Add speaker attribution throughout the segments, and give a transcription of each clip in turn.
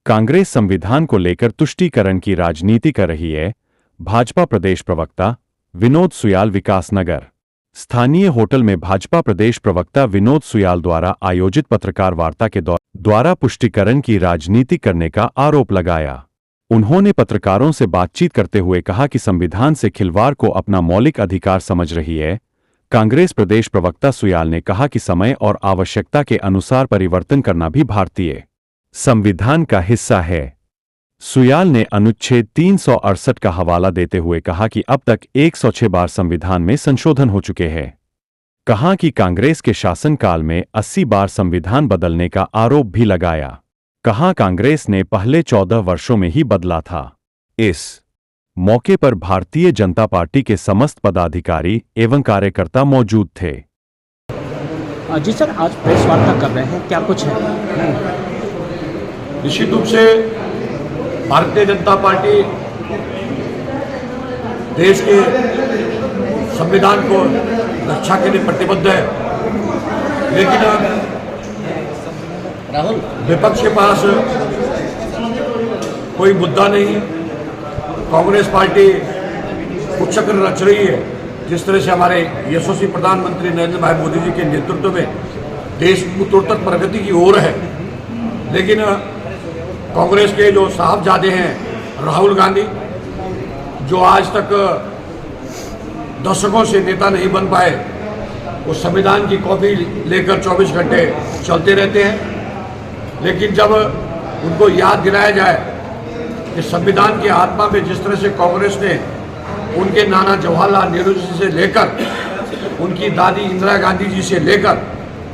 Speaker 1: कांग्रेस संविधान को लेकर तुष्टीकरण की राजनीति कर रही है। भाजपा प्रदेश प्रवक्ता विनोद सुयाल विकासनगर। स्थानीय होटल में भाजपा प्रदेश प्रवक्ता विनोद सुयाल द्वारा आयोजित पत्रकार वार्ता के द्वारा पुष्टीकरण की राजनीति करने का आरोप लगाया। उन्होंने पत्रकारों से बातचीत करते हुए कहा कि संविधान से खिलवाड़ को अपना मौलिक अधिकार समझ रही है। कांग्रेस प्रदेश प्रवक्ता सुयाल ने कहा कि समय और आवश्यकता के अनुसार परिवर्तन करना भी भारतीय संविधान का हिस्सा है। सुयाल ने अनुच्छेद 368 का हवाला देते हुए कहा कि अब तक 106 बार संविधान में संशोधन हो चुके हैं। कहा कि कांग्रेस के शासनकाल में 80 बार संविधान बदलने का आरोप भी लगाया। कहा कांग्रेस ने पहले 14 वर्षों में ही बदला था। इस मौके पर भारतीय जनता पार्टी के समस्त पदाधिकारी एवं कार्यकर्ता मौजूद थे।
Speaker 2: जी सर, आज प्रेस वार्ता कर रहे हैं, क्या कुछ है?
Speaker 3: निश्चित रूप से भारतीय जनता पार्टी देश के संविधान को रक्षा के लिए प्रतिबद्ध है, लेकिन
Speaker 2: राहुल,
Speaker 3: विपक्ष के पास कोई मुद्दा नहीं। कांग्रेस पार्टी कुचक्र रच रही है। जिस तरह से हमारे यशस्वी प्रधानमंत्री नरेंद्र भाई मोदी जी के नेतृत्व में देश उत्तरोत्तर प्रगति की ओर है, लेकिन कांग्रेस के जो साहबजादे हैं राहुल गांधी, जो आज तक दशकों से नेता नहीं बन पाए, वो संविधान की कॉपी लेकर 24 घंटे चलते रहते हैं। लेकिन जब उनको याद दिलाया जाए कि संविधान की आत्मा में जिस तरह से कांग्रेस ने उनके नाना जवाहरलाल नेहरू जी से लेकर, उनकी दादी इंदिरा गांधी जी से लेकर,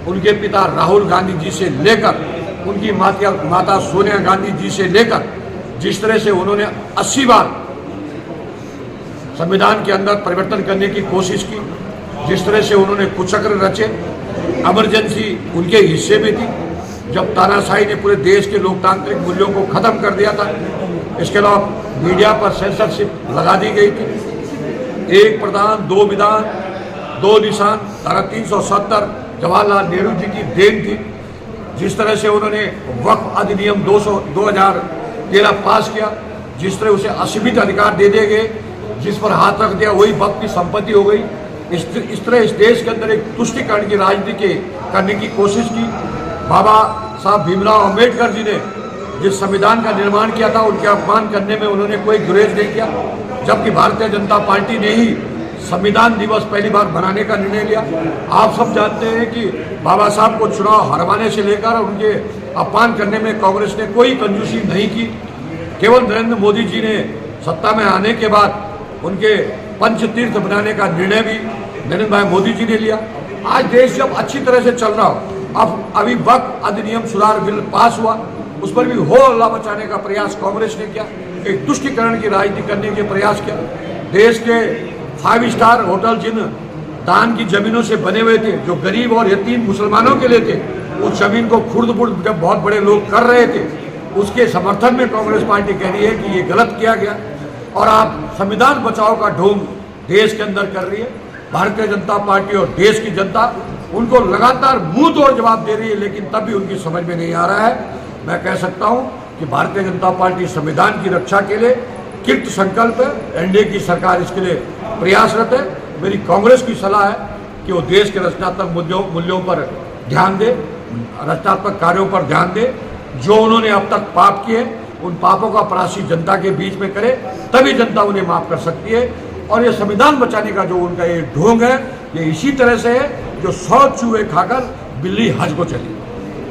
Speaker 3: उनके पिता राहुल गांधी जी से लेकर, उनकी माता सोनिया गांधी जी से लेकर, जिस तरह से उन्होंने 80 बार संविधान के अंदर परिवर्तन करने की कोशिश की, जिस तरह से उन्होंने कुचक्र रचे, इमरजेंसी उनके हिस्से में थी, जब तानाशाही ने पूरे देश के लोकतांत्रिक मूल्यों को खत्म कर दिया था। इसके अलावा मीडिया पर सेंसरशिप लगा दी गई थी। एक प्रधान दो विधान दो निशान, धारा 370 जवाहरलाल नेहरू जी की देन थी। जिस तरह से उन्होंने वक्फ अधिनियम 2013 पास किया, जिस तरह उसे असीमित अधिकार दे दिए गए, जिस पर हाथ रख दिया वही वक्फ की संपत्ति हो गई। इस तरह इस देश के अंदर एक तुष्टीकरण की राजनीति करने की कोशिश की। बाबा साहब भीमराव अंबेडकर जी ने जिस संविधान का निर्माण किया था, उनके अपमान करने में उन्होंने कोई गुरेज नहीं किया, जबकि भारतीय जनता पार्टी ने ही संविधान दिवस पहली बार मनाने का निर्णय लिया। आप सब जानते हैं कि बाबा साहब को चुनाव हरवाने से लेकर उनके अपमान करने में कांग्रेस ने कोई कंजूसी नहीं की। केवल नरेंद्र मोदी जी ने सत्ता में आने के बाद उनके पंचतीर्थ बनाने का निर्णय भी नरेंद्र भाई मोदी जी ने लिया। आज देश जब अच्छी तरह से चल रहा हो, अब अभी वक्फ अधिनियम सुधार बिल पास हुआ, उस पर भी हो हल्ला मचाने का प्रयास कांग्रेस ने किया, एक तुष्टीकरण की राजनीति करने के प्रयास किया। देश के 5 स्टार होटल जिन दान की जमीनों से बने हुए थे, जो गरीब और यतीम मुसलमानों के लिए थे, उस जमीन को खुर्द-बुर्द जब बहुत बड़े लोग कर रहे थे, उसके समर्थन में कांग्रेस पार्टी कह रही है कि ये गलत किया गया और आप संविधान बचाओ का ढोंग देश के अंदर कर रही है। भारतीय जनता पार्टी और देश की जनता उनको लगातार मुंह तोड़ जवाब दे रही है, लेकिन तब भी उनकी समझ में नहीं आ रहा है। मैं कह सकता हूं कि भारतीय जनता पार्टी संविधान की रक्षा के लिए कृत संकल्प है। एनडीए की सरकार इसके लिए प्रयासरत है। मेरी कांग्रेस की सलाह है कि वो देश के रचनात्मक मूल्यों पर ध्यान दे, रचनात्मक कार्यों पर ध्यान दे। जो उन्होंने अब तक पाप किए, उन पापों का प्रायश्चित जनता के बीच में करे, तभी जनता उन्हें माफ कर सकती है। और ये संविधान बचाने का जो उनका ये ढोंग है, ये इसी तरह से है जो 100 चूहे खाकर बिल्ली हज को चली।